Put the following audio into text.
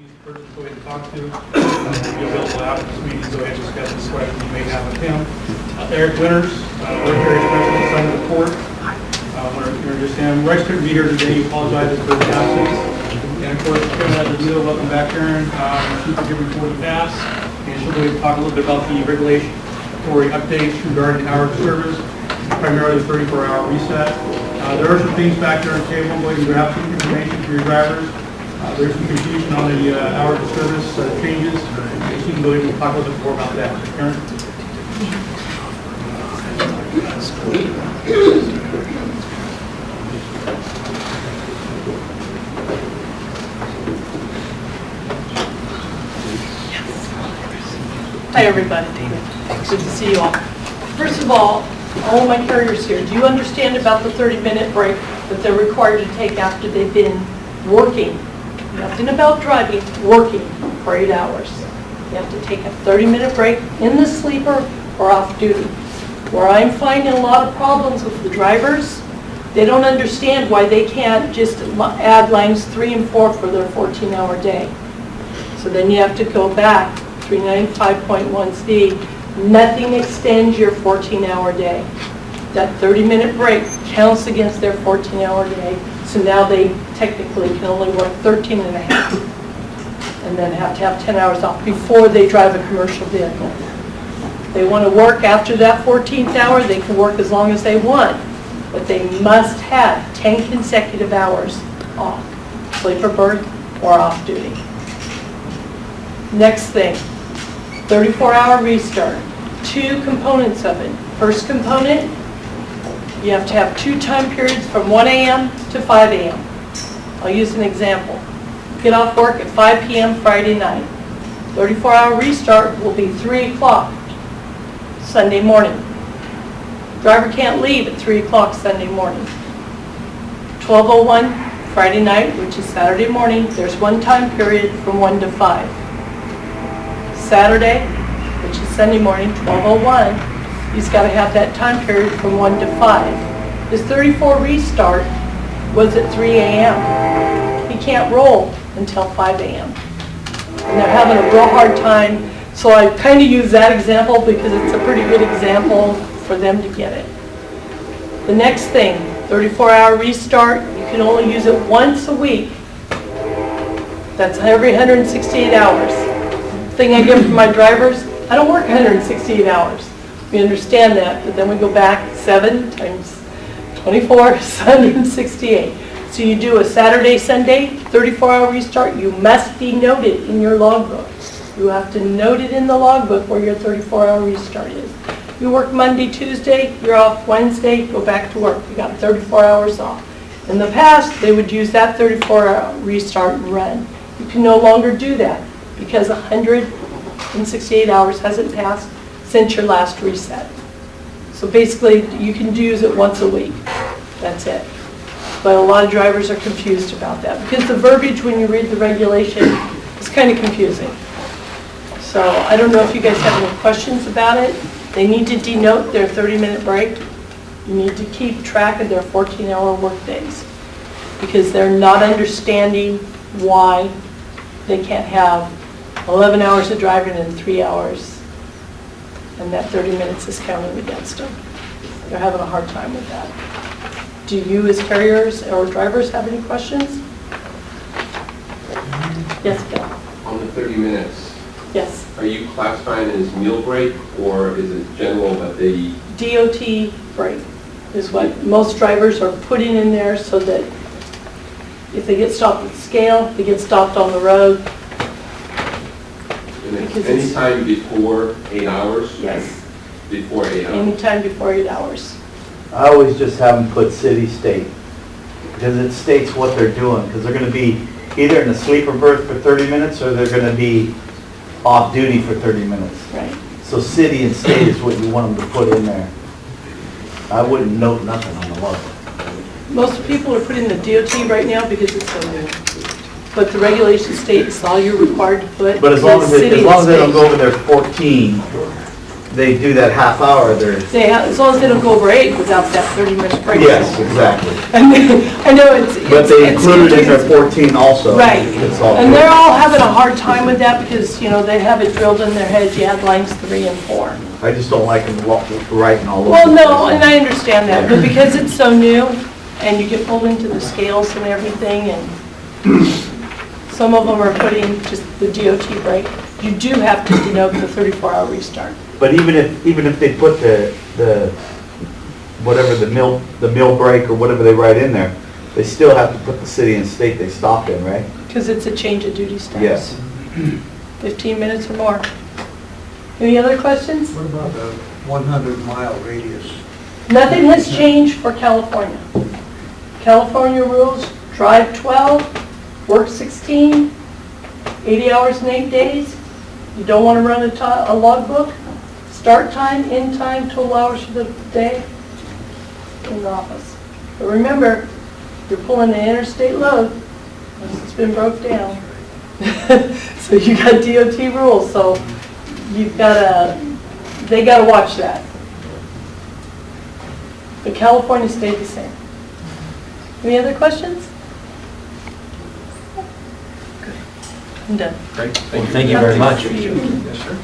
easy person to go ahead and talk to. He'll be available after this meeting, so ahead and discuss this question you may have with him. Eric Winters, work area specialist, son of the court. I want to introduce him. Rex couldn't be here today. He apologizes for his absence. And of course, Karen Adler, welcome back, Karen. She's been here before the past, and she'll go ahead and talk a little bit about the regulatory updates regarding hours of service, primarily the 34-hour reset. There are some things back there on the table. Go ahead and grab some information for your drivers. There's some confusion on the hours of service changes. So you can go ahead and talk a little bit more about that. Karen? Hi everybody, good to see you all. First of all my carriers here, do you understand about the 30-minute break that they're required to take after they've been working? Nothing about driving, working for 8 hours. You have to take a 30-minute break in the sleeper or off duty. Where I'm finding a lot of problems with the drivers, they don't understand why they can't just add lines 3 and 4 for their 14-hour day. So then you have to go back, 395.1C, nothing extends your 14-hour day. That 30-minute break counts against their 14-hour day, so now they technically can only work 13 and a half, and then have to have 10 hours off before they drive a commercial vehicle. They want to work after that 14th hour, they can work as long as they want, but they must have 10 consecutive hours off, sleeper berth or off duty. Next thing, 34-hour restart. 2 components of it. First component, you have to have 2 time periods from 1 a.m. to 5 a.m. I'll use an example. Get off work at 5 p.m. Friday night. 34-hour restart will be 3 o'clock Sunday morning. Driver can't leave at 3 o'clock Sunday morning. 12:01 Friday night, which is Saturday morning, there's 1 time period from 1 to 5. Saturday, which is Sunday morning, 12:01, he's got to have that time period from 1 to 5. His 34 restart was at 3 a.m. He can't roll until 5 a.m. And they're having a real hard time, so I kind of use that example because it's a pretty good example for them to get it. The next thing, 34-hour restart, you can only use it once a week. That's every 168 hours. Thing I get from my drivers, I don't work 168 hours. We understand that, but then we go back 7 times 24 is 168. So you do a Saturday, Sunday, 34-hour restart, you must be noted in your logbook. You have to note it in the logbook where your 34-hour restart is. You work Monday, Tuesday, you're off Wednesday, go back to work. You got 34 hours off. In the past, they would use that 34-hour restart and run. You can no longer do that, because 168 hours hasn't passed since your last reset. So basically, you can use it once a week. That's it. But a lot of drivers are confused about that, because the verbiage when you read the regulation is kind of confusing. So I don't know if you guys have any questions about it. They need to denote their 30-minute break. You need to keep track of their 14-hour work days, because they're not understanding why they can't have 11 hours of driving and 3 hours, and that 30 minutes is counted against them. They're having a hard time with that. Do you as carriers or drivers have any questions? Yes, Bill? On the 30 minutes, Yes. are you classifying it as meal break, or is it general that they... DOT break is what most drivers are putting in there, so that if they get stopped at the scale, they get stopped on the road. And it's anytime before 8 hours? Yes. Before 8 hours? Anytime before 8 hours. I always just have them put city, state, because it states what they're doing, because they're going to be either in a sleeper berth for 30 minutes or they're going to be off duty for 30 minutes. Right. So city and state is what you want them to put in there. I wouldn't note nothing on the log. Most people are putting the DOT right now because it's so new. But the regulation states all you're required to put. But as long as is city they and don't state. go over their 14, they do that half hour, they're, As long as they don't go over 8 without that 30-minute break. yes, exactly. I know it's. But they it's- included in their 14 also. Right, It's all and good. they're all having a hard time with that because, you know, they have it drilled in their heads, you add lines 3 and 4. I just don't like them writing all over. Well, the no, place. and I understand that, but because it's so new, and you get pulled into the scales and everything, and some of them are putting just the DOT break, you do have to denote the 34-hour restart. But even if they put the whatever the mill break or whatever they write in there, they still have to put the city and state they stopped in, right? Because it's a change of duty status. Yes. 15 minutes or more. Any other questions? What about the 100-mile radius? Nothing has changed for California. California rules, drive 12, work 16, 80 hours in 8 days. You don't want to run a logbook. Start time, end time, total hours for the day in the office. But remember, you're pulling an interstate load, unless it's been broke down. So you got DOT rules, so you've got they got to watch that. But California stayed the same. Any other questions? Good. I'm done. Great, thank you very much. For you. Yes, sir.